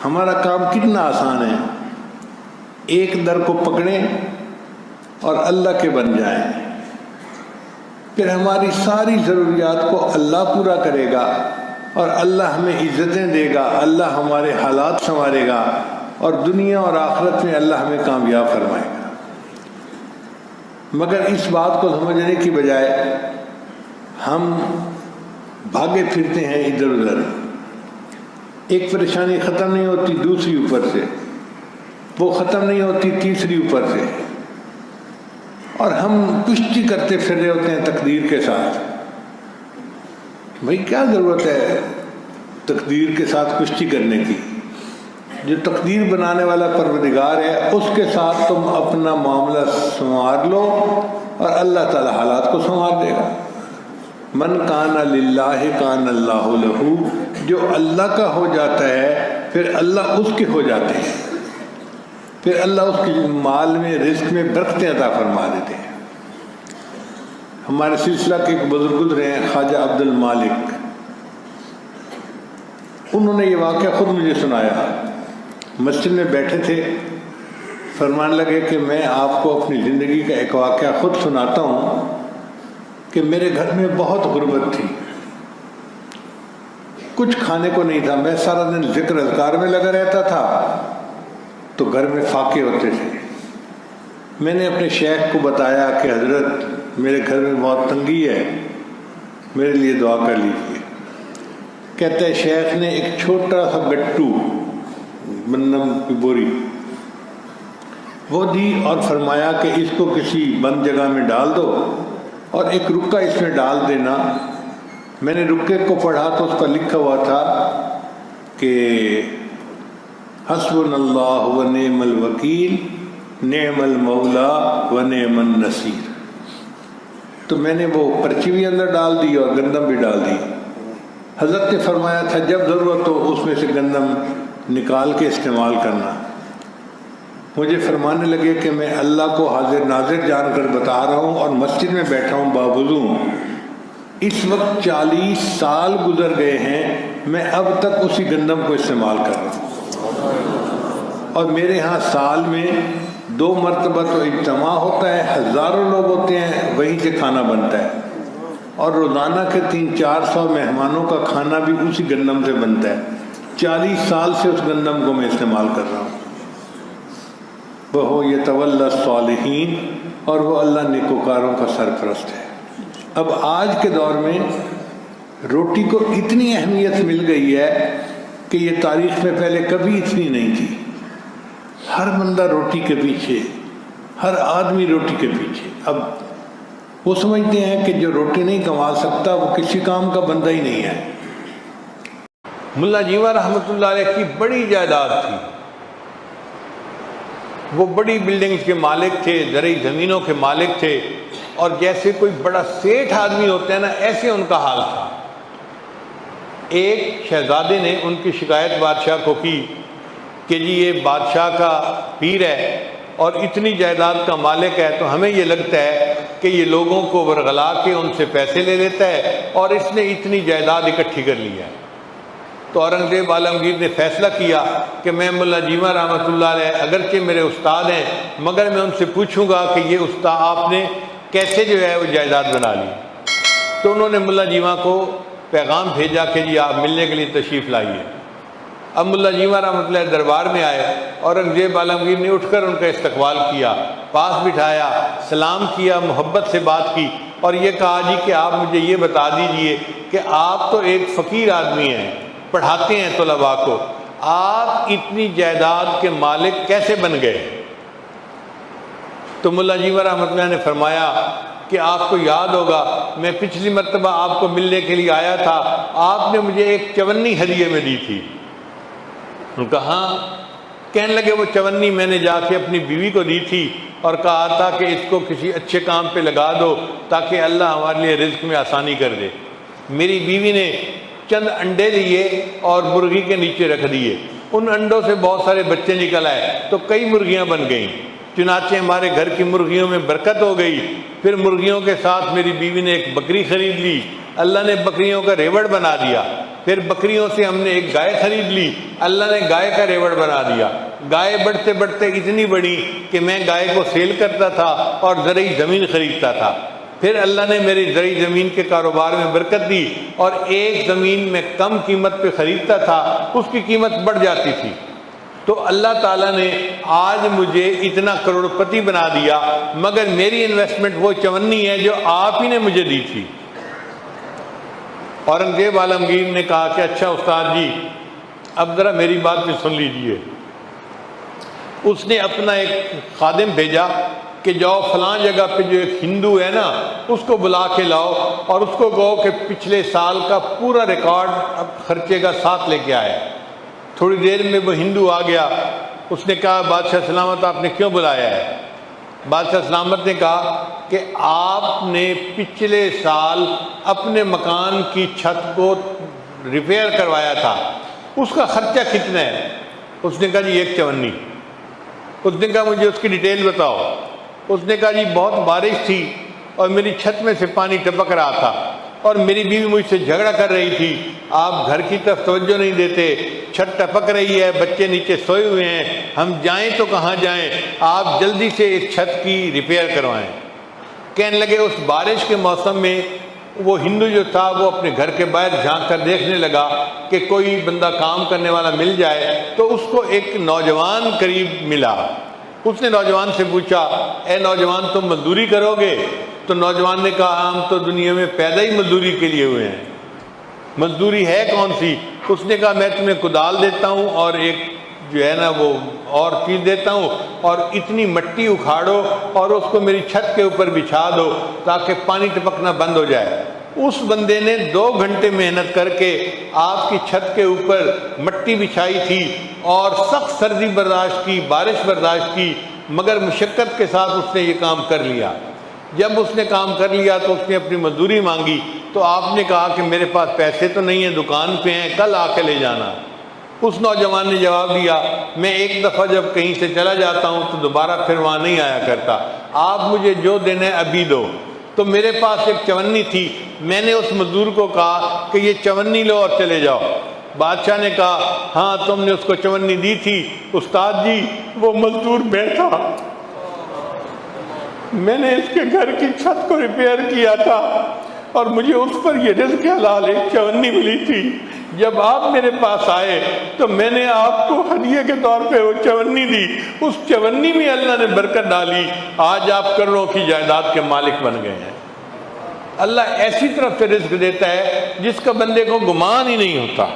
ہمارا کام کتنا آسان ہے، ایک در کو پکڑیں اور اللہ کے بن جائیں، پھر ہماری ساری ضروریات کو اللہ پورا کرے گا اور اللہ ہمیں عزتیں دے گا، اللہ ہمارے حالات سنوارے گا اور دنیا اور آخرت میں اللہ ہمیں کامیاب فرمائے گا۔ مگر اس بات کو سمجھنے کی بجائے ہم بھاگے پھرتے ہیں ادھر ادھر، ایک پریشانی ختم نہیں ہوتی دوسری اوپر سے، وہ ختم نہیں ہوتی تیسری اوپر سے، اور ہم کشتی کرتے پھر رہے ہوتے ہیں تقدیر کے ساتھ۔ بھائی کیا ضرورت ہے تقدیر کے ساتھ کشتی کرنے کی؟ جو تقدیر بنانے والا پروردگار ہے اس کے ساتھ تم اپنا معاملہ سنوار لو اور اللہ تعالی حالات کو سنوار دے گا۔ من کان للہ کان اللہ لہ، جو اللہ کا ہو جاتا ہے پھر اللہ اس کے ہو جاتے ہیں، پھر اللہ اس کے مال میں رزق میں برکتیں عطا فرما دیتے ہیں۔ ہمارے سلسلہ کے ایک بزرگ گزرے ہیں خواجہ عبد المالک، انہوں نے یہ واقعہ خود مجھے سنایا۔ مسجد میں بیٹھے تھے، فرمان لگے کہ میں آپ کو اپنی زندگی کا ایک واقعہ خود سناتا ہوں کہ میرے گھر میں بہت غربت تھی، کچھ کھانے کو نہیں تھا، میں سارا دن ذکر اذکار میں لگا رہتا تھا تو گھر میں فاقے ہوتے تھے۔ میں نے اپنے شیخ کو بتایا کہ حضرت میرے گھر میں بہت تنگی ہے، میرے لیے دعا کر لیجیے۔ کہتے ہیں شیخ نے ایک چھوٹا سا گٹو گندم کی بوری وہ دی اور فرمایا کہ اس کو کسی بند جگہ میں ڈال دو اور ایک رکا اس میں ڈال دینا۔ میں نے رکے کو پڑھا تو اس پر لکھا ہوا تھا کہ حسبنا اللہ و نعم الوکیل نعم المولا و نعم النصیر۔ تو میں نے وہ پرچی بھی اندر ڈال دی اور گندم بھی ڈال دی۔ حضرت نے فرمایا تھا جب ضرورت ہو اس میں سے گندم نکال کے استعمال کرنا۔ مجھے فرمانے لگے کہ میں اللہ کو حاضر ناظر جان کر بتا رہا ہوں اور مسجد میں بیٹھا ہوں باوضو، اس وقت 40 سال گزر گئے ہیں، میں اب تک اسی گندم کو استعمال کر رہا ہوں، اور میرے ہاں سال میں 2 مرتبہ تو اجتماع ہوتا ہے، ہزاروں لوگ ہوتے ہیں، وہیں سے کھانا بنتا ہے، اور روزانہ کے 300-400 مہمانوں کا کھانا بھی اسی گندم سے بنتا ہے۔ 40 سال سے اس گندم کو میں استعمال کر رہا ہوں۔ وہ یتولی الصالحین، اور وہ اللہ نیکوکاروں کا سرپرست ہے۔ اب آج کے دور میں روٹی کو اتنی اہمیت مل گئی ہے کہ یہ تاریخ میں پہلے کبھی اتنی نہیں تھی۔ ہر بندہ روٹی کے پیچھے، ہر آدمی روٹی کے پیچھے۔ اب وہ سمجھتے ہیں کہ جو روٹی نہیں کما سکتا وہ کسی کام کا بندہ ہی نہیں ہے۔ ملا جیواں رحمۃ اللہ علیہ کی بڑی جائیداد تھی، وہ بڑی بلڈنگز کے مالک تھے، زرعی زمینوں کے مالک تھے، اور جیسے کوئی بڑا سیٹھ آدمی ہوتا ہے نا ایسے ان کا حال تھا۔ ایک شہزادے نے ان کی شکایت بادشاہ کو کی کہ جی یہ بادشاہ کا پیر ہے اور اتنی جائیداد کا مالک ہے، تو ہمیں یہ لگتا ہے کہ یہ لوگوں کو ورغلا کے ان سے پیسے لے لیتا ہے اور اس نے اتنی جائیداد اکٹھی کر لی ہے۔ تو اورنگزیب عالمگیر نے فیصلہ کیا کہ میں ملا جیواں رحمۃ اللہ علیہ اگرچہ میرے استاد ہیں مگر میں ان سے پوچھوں گا کہ یہ استاد آپ نے کیسے جو ہے وہ جائیداد بنا لی۔ تو انہوں نے ملا جیواں کو پیغام بھیجا کہ جی آپ ملنے کے لیے تشریف لائیے۔ اب ملا جیواں رحمۃ اللہ دربار میں آئے، اورنگزیب عالمگیر نے اٹھ کر ان کا استقبال کیا، پاس بٹھایا، سلام کیا، محبت سے بات کی، اور یہ کہا جی کہ آپ مجھے یہ بتا دیجئے کہ آپ تو ایک فقیر آدمی ہیں، پڑھاتے ہیں طلباء کو، آپ اتنی جائیداد کے مالک کیسے بن گئے؟ تو ملا جیواں رحمۃ اللہ نے فرمایا کہ آپ کو یاد ہوگا میں پچھلی مرتبہ آپ کو ملنے کے لیے آیا تھا، آپ نے مجھے ایک چونی ہدیے میں دی تھی۔ ان کا ہاں۔ کہنے لگے وہ چونی میں نے جا کے اپنی بیوی کو دی تھی اور کہا تھا کہ اس کو کسی اچھے کام پہ لگا دو تاکہ اللہ ہمارے لیے رزق میں آسانی کر دے۔ میری بیوی نے چند انڈے لیے اور مرغی کے نیچے رکھ دیے، ان انڈوں سے بہت سارے بچے نکل آئے تو کئی مرغیاں بن گئیں، چنانچہ ہمارے گھر کی مرغیوں میں برکت ہو گئی۔ پھر مرغیوں کے ساتھ میری بیوی نے ایک بکری خرید لی، اللہ نے بکریوں کا ریوڑ بنا دیا۔ پھر پھر بکریوں سے ہم نے ایک گائے خرید لی، اللہ نے گائے کا ریوڑ بنا دیا، گائے بڑھتے بڑھتے اتنی بڑی کہ میں گائے کو سیل کرتا تھا اور زرعی زمین خریدتا تھا۔ پھر اللہ نے میری زرعی زمین کے کاروبار میں برکت دی، اور ایک زمین میں کم قیمت پہ خریدتا تھا، اس کی قیمت بڑھ جاتی تھی۔ تو اللہ تعالیٰ نے آج مجھے اتنا کروڑ پتی بنا دیا، مگر میری انویسٹمنٹ وہ 54 ہے جو آپ ہی نے مجھے دی تھی۔ اورنگزیب عالمگیر نے کہا کہ اچھا استاد جی اب ذرا میری بات بھی سن لیجئے۔ اس نے اپنا ایک خادم بھیجا کہ جاؤ فلاں جگہ پہ جو ایک ہندو ہے نا اس کو بلا کے لاؤ، اور اس کو کہو کہ پچھلے سال کا پورا ریکارڈ خرچے کا ساتھ لے کے آئے۔ تھوڑی دیر میں وہ ہندو آ گیا، اس نے کہا بادشاہ سلامت آپ نے کیوں بلایا ہے؟ بادشاہ سلامت نے کہا کہ آپ نے پچھلے سال اپنے مکان کی چھت کو ریپیئر کروایا تھا، اس کا خرچہ کتنا ہے؟ اس نے کہا جی 154۔ اس نے کہا مجھے اس کی ڈیٹیل بتاؤ۔ اس نے کہا جی بہت بارش تھی اور میری چھت میں سے پانی ٹپک رہا تھا، اور میری بیوی مجھ سے جھگڑا کر رہی تھی، آپ گھر کی طرف توجہ نہیں دیتے، چھت ٹپک رہی ہے، بچے نیچے سوئے ہوئے ہیں، ہم جائیں تو کہاں جائیں، آپ جلدی سے اس چھت کی ریپیئر کروائیں۔ کہنے لگے اس بارش کے موسم میں وہ ہندو جو تھا وہ اپنے گھر کے باہر جھانک کر دیکھنے لگا کہ کوئی بندہ کام کرنے والا مل جائے، تو اس کو ایک نوجوان قریب ملا۔ اس نے نوجوان سے پوچھا اے نوجوان تم مزدوری کرو گے؟ تو نوجوان نے کہا ہم تو دنیا میں پیدا ہی مزدوری کے لیے ہوئے ہیں، مزدوری ہے کون سی؟ اس نے کہا میں تمہیں کدال دیتا ہوں اور ایک جو ہے نا وہ اور چیز دیتا ہوں، اور اتنی مٹی اکھاڑو اور اس کو میری چھت کے اوپر بچھا دو تاکہ پانی ٹپکنا بند ہو جائے۔ اس بندے نے 2 گھنٹے محنت کر کے آپ کی چھت کے اوپر مٹی بچھائی تھی، اور سخت سردی برداشت کی، بارش برداشت کی، مگر مشقت کے ساتھ اس نے یہ کام کر لیا۔ جب اس نے کام کر لیا تو اس نے اپنی مزدوری مانگی، تو آپ نے کہا کہ میرے پاس پیسے تو نہیں ہیں، دکان پہ ہیں، کل آ کے لے جانا۔ اس نوجوان نے جواب دیا میں ایک دفعہ جب کہیں سے چلا جاتا ہوں تو دوبارہ پھر وہاں نہیں آیا کرتا، آپ مجھے جو دینا ہے ابھی دو۔ تو میرے پاس ایک 54 تھی، میں نے اس مزدور کو کہا کہ یہ 54 لو اور چلے جاؤ۔ بادشاہ نے کہا ہاں تم نے اس کو 54 دی تھی استاد جی، وہ مزدور میں تھا، میں نے اس کے گھر کی چھت کو ریپیئر کیا تھا، اور مجھے اس پر یہ رزق حلال 54 ملی تھی۔ جب آپ میرے پاس آئے تو میں نے آپ کو ہدیے کے طور پہ وہ 54 دی، اس 54 میں اللہ نے برکت ڈالی، آج آپ کروڑوں کی جائیداد کے مالک بن گئے ہیں۔ اللہ ایسی طرف سے رزق دیتا ہے جس کا بندے کو گمان ہی نہیں ہوتا۔